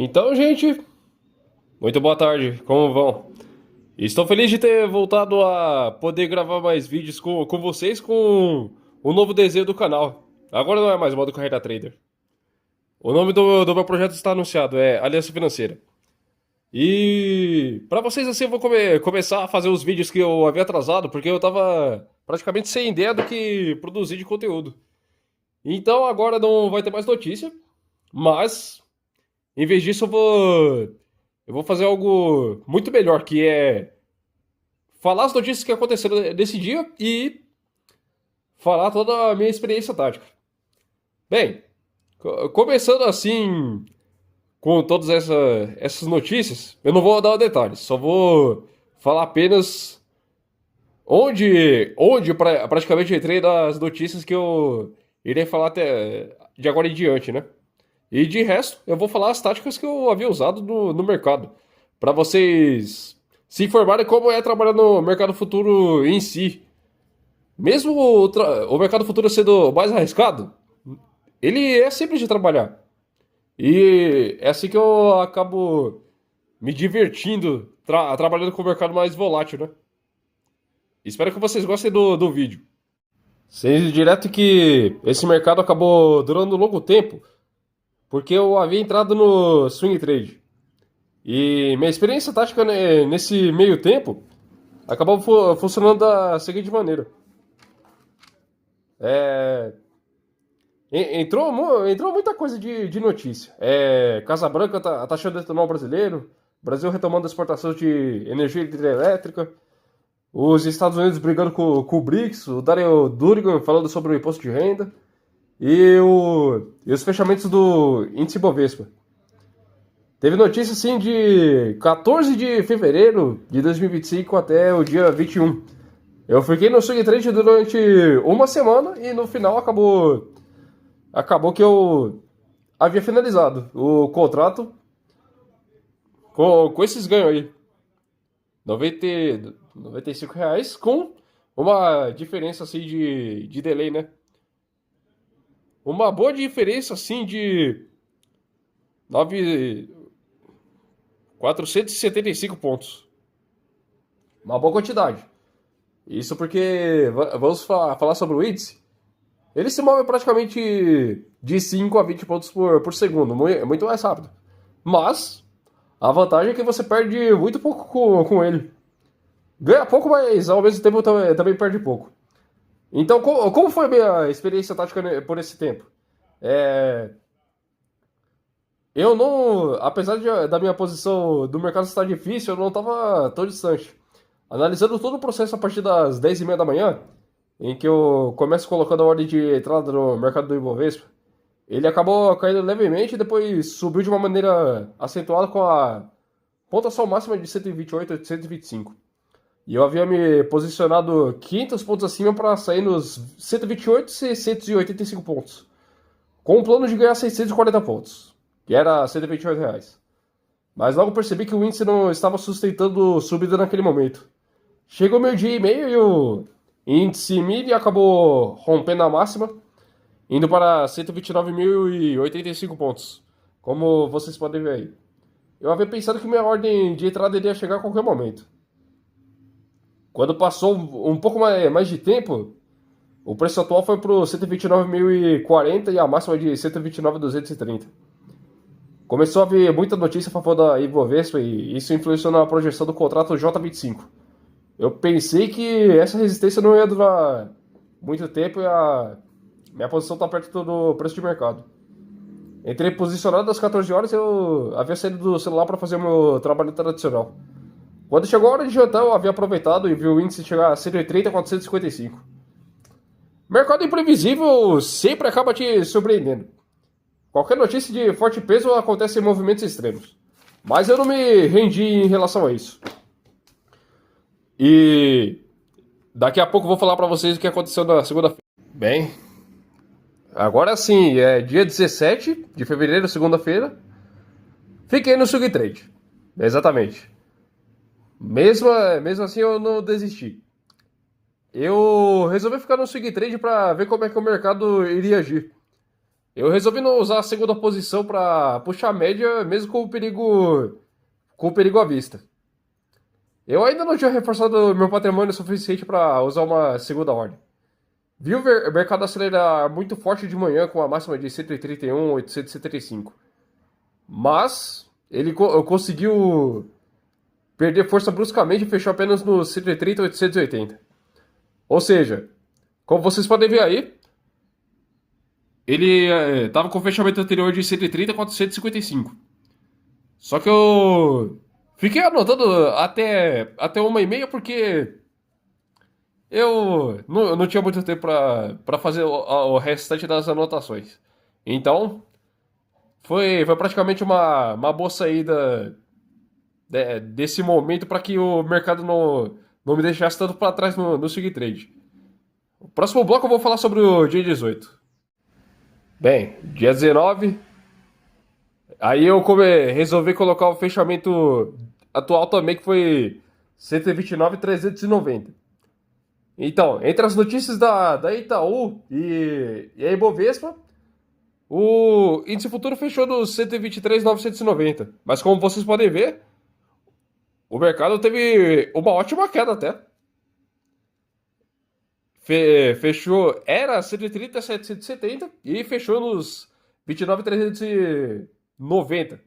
Então, gente, muito boa tarde, como vão? Estou feliz de ter voltado a poder gravar mais vídeos com vocês com o novo desenho do canal. Agora não é mais modo Carreira Trader. O nome do meu projeto está anunciado, é Aliança Financeira. E para vocês assim eu vou começar a fazer os vídeos que eu havia atrasado, porque eu estava praticamente sem ideia do que produzir de conteúdo. Então agora não vai ter mais notícia, mas em vez disso eu vou fazer algo muito melhor, que é falar as notícias que aconteceram nesse dia e falar toda a minha experiência tática. Bem, começando assim com todas essas notícias, eu não vou dar detalhes, só vou falar apenas onde praticamente entrei nas notícias que eu irei falar até de agora em diante, né? E de resto, eu vou falar as táticas que eu havia usado no mercado, para vocês se informarem como é trabalhar no mercado futuro em si. Mesmo o mercado futuro sendo mais arriscado, ele é simples de trabalhar. E é assim que eu acabo me divertindo trabalhando com o mercado mais volátil, né? Espero que vocês gostem do vídeo. Sendo direto que esse mercado acabou durando um longo tempo, porque eu havia entrado no swing trade. E minha experiência tática nesse meio tempo acabou funcionando da seguinte maneira. É, entrou muita coisa de notícia. Casa Branca taxando etanol brasileiro, Brasil retomando a exportação de energia hidrelétrica, os Estados Unidos brigando com o BRICS, o Daryl Durigan falando sobre o imposto de renda e os fechamentos do índice Bovespa. Teve notícia, assim, de 14 de fevereiro de 2025 até o dia 21. Eu fiquei no swing trade durante uma semana e no final acabou que eu havia finalizado o contrato com esses ganhos aí. 90, R$ 95 com uma diferença, assim, de delay, né? Uma boa diferença, assim, de 9, 475 pontos. Uma boa quantidade. Isso porque vamos falar sobre o índice. Ele se move praticamente de 5 a 20 pontos por segundo, muito mais rápido. Mas a vantagem é que você perde muito pouco com ele. Ganha pouco, mas ao mesmo tempo também perde pouco. Então, como foi a minha experiência tática por esse tempo? É, eu não, apesar da minha posição do mercado estar difícil, eu não estava tão distante. Analisando todo o processo a partir das 10h30 da manhã, em que eu começo colocando a ordem de entrada no mercado do Ibovespa, ele acabou caindo levemente e depois subiu de uma maneira acentuada com a pontuação máxima de 128 a 125. E eu havia me posicionado 500 pontos acima para sair nos 128 e 685 pontos, com um plano de ganhar 640 pontos, que era R$ 128. Mas logo percebi que o índice não estava sustentando subida naquele momento. Chegou meio-dia e meio e o índice MIB acabou rompendo a máxima, indo para 129.085 pontos, como vocês podem ver aí. Eu havia pensado que minha ordem de entrada iria chegar a qualquer momento. Quando passou um pouco mais de tempo, o preço atual foi para 129.040 e a máxima de 129.230. Começou a haver muita notícia a favor da Ibovespa e isso influenciou na projeção do contrato J25. Eu pensei que essa resistência não ia durar muito tempo e a minha posição está perto do preço de mercado. Entrei posicionado às 14 horas e eu havia saído do celular para fazer o meu trabalho tradicional. Quando chegou a hora de jantar, eu havia aproveitado e vi o índice chegar a 130 a 455. Mercado imprevisível sempre acaba te surpreendendo. Qualquer notícia de forte peso acontece em movimentos extremos. Mas eu não me rendi em relação a isso. E daqui a pouco eu vou falar para vocês o que aconteceu na segunda-feira. Bem, agora sim, é dia 17 de fevereiro, segunda-feira. Fiquei no swing trade. Exatamente. Mesmo assim eu não desisti. Eu resolvi ficar no swing trade para ver como é que o mercado iria agir. eu resolvi não usar a segunda posição para puxar a média, mesmo com o perigo à vista. Eu ainda não tinha reforçado meu patrimônio suficiente para usar uma segunda ordem. Vi o mercado acelerar muito forte de manhã com a máxima de 131, 875. Mas ele conseguiu perder força bruscamente e fechou apenas no 130, 880. Ou seja, como vocês podem ver aí, ele estava com o fechamento anterior de 130 contra 155. Só que eu fiquei anotando até 1h30 porque eu não tinha muito tempo para fazer o restante das anotações. Então, foi praticamente uma boa saída desse momento para que o mercado não me deixasse tanto para trás no swing trade. O próximo bloco eu vou falar sobre o dia 18. Bem, dia 19, aí eu resolvi colocar o fechamento atual também, que foi 129,390. Então, entre as notícias da Itaú e a Ibovespa, o índice futuro fechou nos 123.990. Mas como vocês podem ver, o mercado teve uma ótima queda até. Fechou, era 130.770 e fechou nos 29.390.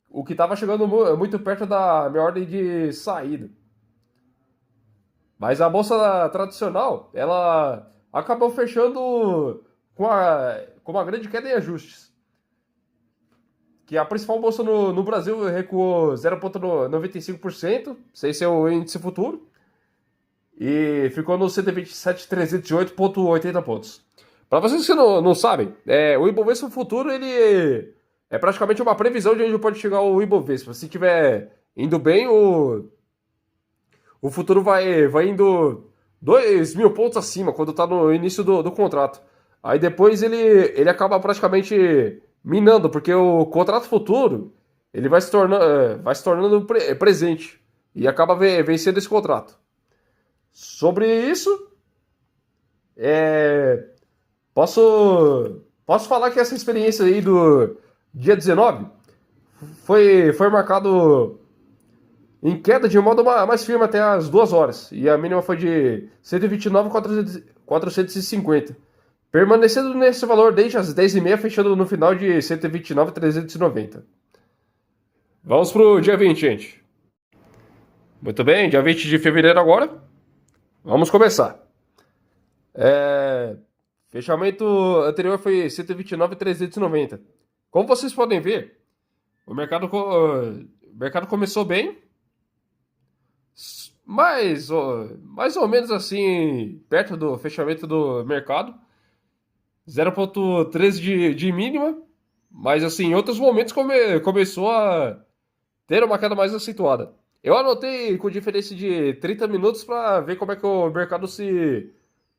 O que estava chegando muito perto da minha ordem de saída. Mas a bolsa tradicional, ela acabou fechando com uma grande queda em ajustes. Que a principal bolsa no Brasil recuou 0,95%, sem ser o índice futuro, e ficou no 127.308,80 pontos. Para vocês que não sabem, o Ibovespa futuro ele é praticamente uma previsão de onde pode chegar o Ibovespa. Se estiver indo bem, o futuro vai indo 2.000 pontos acima quando está no início do contrato. Aí depois ele acaba praticamente minando, porque o contrato futuro ele vai se tornando presente e acaba vencendo esse contrato. Sobre isso, é, posso falar que essa experiência aí do dia 19 foi marcado em queda de modo mais firme até as 2 horas, e a mínima foi de 129.450, permanecendo nesse valor desde as 10h30, fechando no final de 129.390. Vamos pro dia 20, gente. Muito bem, dia 20 de fevereiro agora. Vamos começar. Fechamento anterior foi 129.390. Como vocês podem ver, o mercado começou bem, mais ou menos assim, perto do fechamento do mercado. 0,13 de mínima, mas assim, em outros momentos começou a ter uma queda mais acentuada. Eu anotei com diferença de 30 minutos para ver como é que o mercado se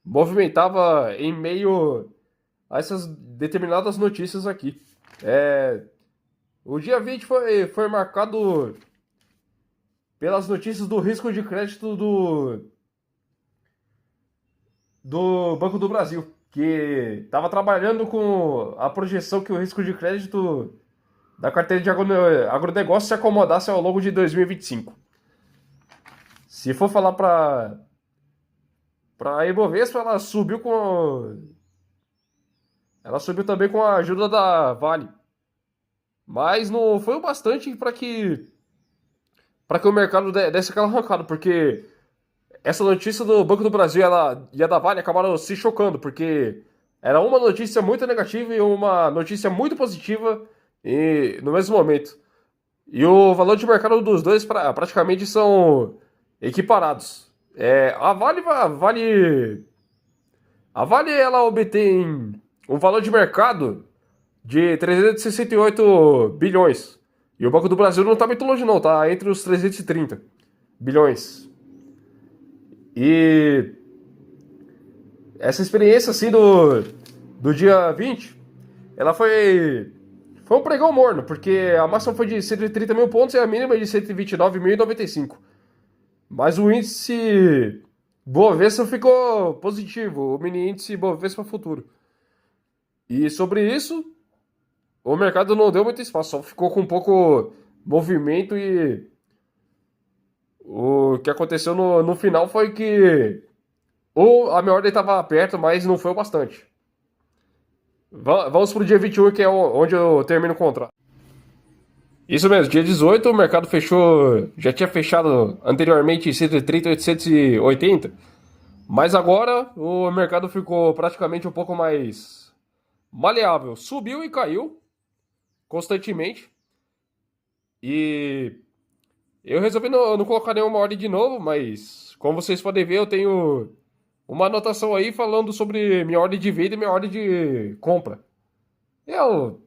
movimentava em meio a essas determinadas notícias aqui. O dia 20 foi marcado pelas notícias do risco de crédito do Banco do Brasil, que estava trabalhando com a projeção que o risco de crédito da carteira de agronegócio se acomodasse ao longo de 2025. Se for falar para a Ibovespa, ela subiu também com a ajuda da Vale, mas não foi o bastante para que o mercado desse aquela arrancada, porque essa notícia do Banco do Brasil e a da Vale acabaram se chocando, porque era uma notícia muito negativa e uma notícia muito positiva no mesmo momento. E o valor de mercado dos dois praticamente são equiparados. A Vale ela obtém um valor de mercado de 368 bilhões. E o Banco do Brasil não está muito longe não, tá entre os 330 bilhões. E essa experiência assim do dia 20, ela foi um pregão morno, porque a máxima foi de 130 mil pontos e a mínima de 129.095. Mas o índice Bovespa ficou positivo, o mini índice Bovespa futuro. E sobre isso, o mercado não deu muito espaço, só ficou com um pouco movimento e o que aconteceu no final foi que a minha ordem estava perto, mas não foi o bastante. Vamos pro dia 21, que é onde eu termino o contrato. Isso mesmo, dia 18 o mercado fechou, já tinha fechado anteriormente em 130, 880, mas agora o mercado ficou praticamente um pouco mais maleável. Subiu e caiu constantemente. E eu resolvi não colocar nenhuma ordem de novo, mas como vocês podem ver, eu tenho uma anotação aí falando sobre minha ordem de venda e minha ordem de compra. Eu,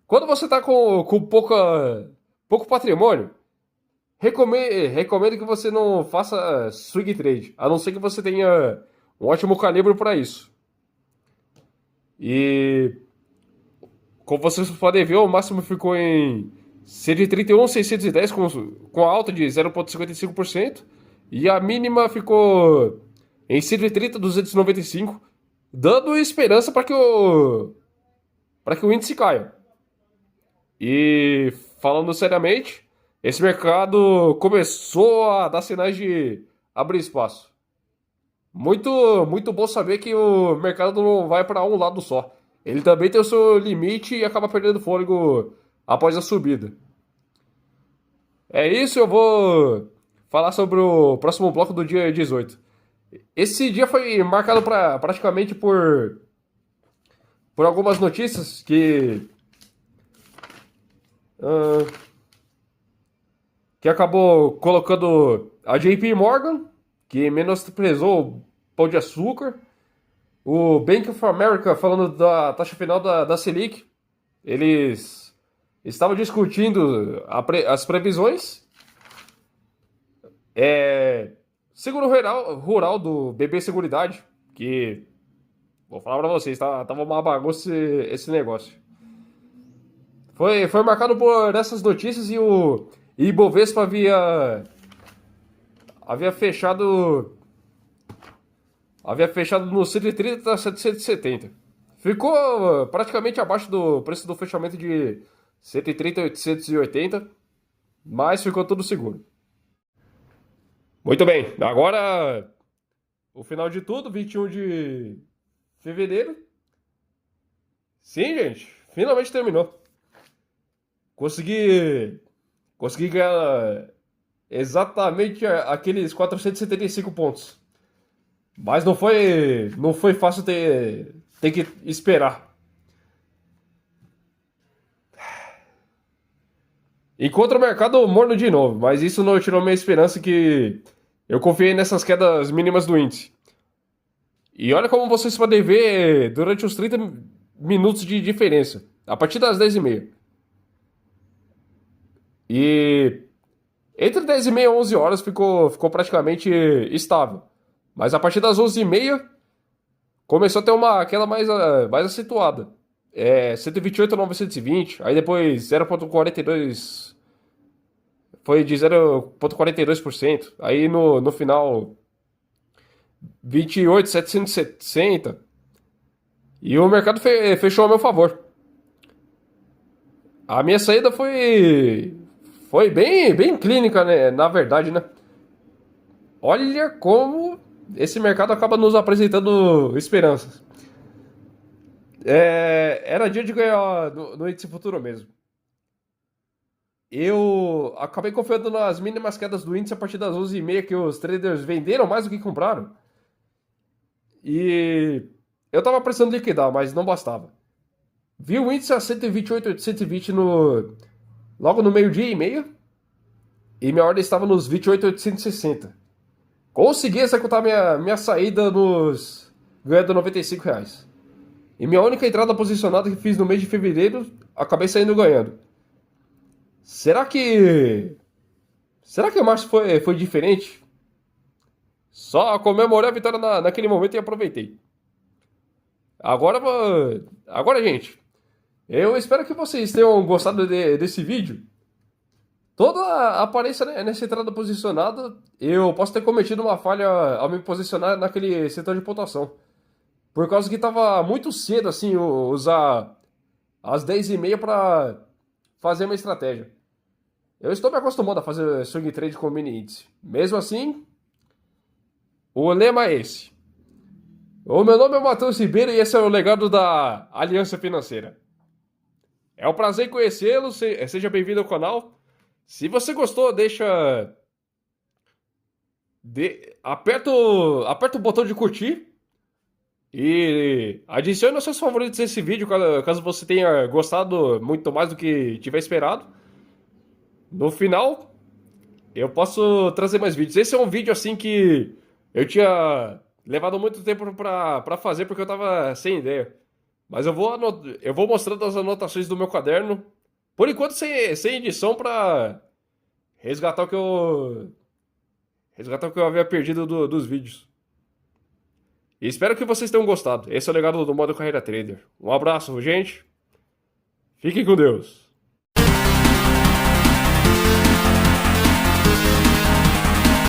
quando você está com pouco patrimônio, recomendo que você não faça swing trade, a não ser que você tenha um ótimo calibre para isso. E como vocês podem ver, o máximo ficou em 131.610 com alta de 0,55% e a mínima ficou em 130.295, dando esperança para que o índice caia. E falando seriamente, esse mercado começou a dar sinais de abrir espaço. Muito bom saber que o mercado não vai para um lado só. Ele também tem o seu limite e acaba perdendo fôlego após a subida. É isso, eu vou falar sobre o próximo bloco do dia 18. Esse dia foi marcado praticamente por algumas notícias ah, que acabou colocando a JP Morgan, que menosprezou o pão de açúcar, o Bank of America falando da taxa final da Selic. Eles estavam discutindo as previsões. Seguro rural do BB Seguridade, que vou falar pra vocês, tava uma bagunça esse negócio. Foi marcado por essas notícias e o Ibovespa havia fechado no 130 a 770. Ficou praticamente abaixo do preço do fechamento de 130 a 880, mas ficou tudo seguro. Muito bem, agora o final de tudo, 21 de fevereiro. Sim, gente, finalmente terminou. Consegui ganhar exatamente aqueles 475 pontos. Mas não foi fácil ter que esperar. Enquanto o mercado morno de novo, mas isso não tirou minha esperança que eu confiei nessas quedas mínimas do índice. E olha como vocês podem ver durante os 30 minutos de diferença, a partir das 10h30. E entre 10h30 e 11 horas ficou praticamente estável. Mas a partir das 11h30 começou a ter uma queda mais acentuada. 128.920, aí depois 0,42, foi de 0,42%. Aí no final 28.760. E o mercado fechou a meu favor. A minha saída foi bem clínica, né? Na verdade, né? Olha como esse mercado acaba nos apresentando esperanças. Era dia de ganhar no índice futuro mesmo. Eu acabei confiando nas mínimas quedas do índice a partir das 11h30 que os traders venderam mais do que compraram. E eu tava precisando liquidar, mas não bastava. Vi o índice a 128.820 logo no meio-dia e meio. E minha ordem estava nos 28.860. Consegui executar minha saída ganhando R$ 95. E minha única entrada posicionada que fiz no mês de fevereiro, acabei saindo ganhando. Será que março foi diferente? Só comemorei a vitória naquele momento e aproveitei. Agora, gente, eu espero que vocês tenham gostado desse vídeo. Toda a aparência nessa entrada posicionada, eu posso ter cometido uma falha ao me posicionar naquele setor de pontuação. por causa que tava muito cedo, assim, usar as 10h30 para fazer uma estratégia. Eu estou me acostumando a fazer swing trade com mini índice. Mesmo assim, o lema é esse. O meu nome é Matheus Ribeiro e esse é o legado da Aliança Financeira. É um prazer em conhecê-lo, seja bem-vindo ao canal. Se você gostou, aperta o botão de curtir e adicione os seus favoritos esse vídeo, caso você tenha gostado muito mais do que tiver esperado. No final, eu posso trazer mais vídeos. Esse é um vídeo assim que eu tinha levado muito tempo para fazer porque eu tava sem ideia. Mas eu vou mostrando as anotações do meu caderno. Por enquanto sem edição para resgatar o que eu havia perdido dos vídeos. E espero que vocês tenham gostado. Esse é o legado do Modo Carreira Trader. Um abraço, gente. Fiquem com Deus.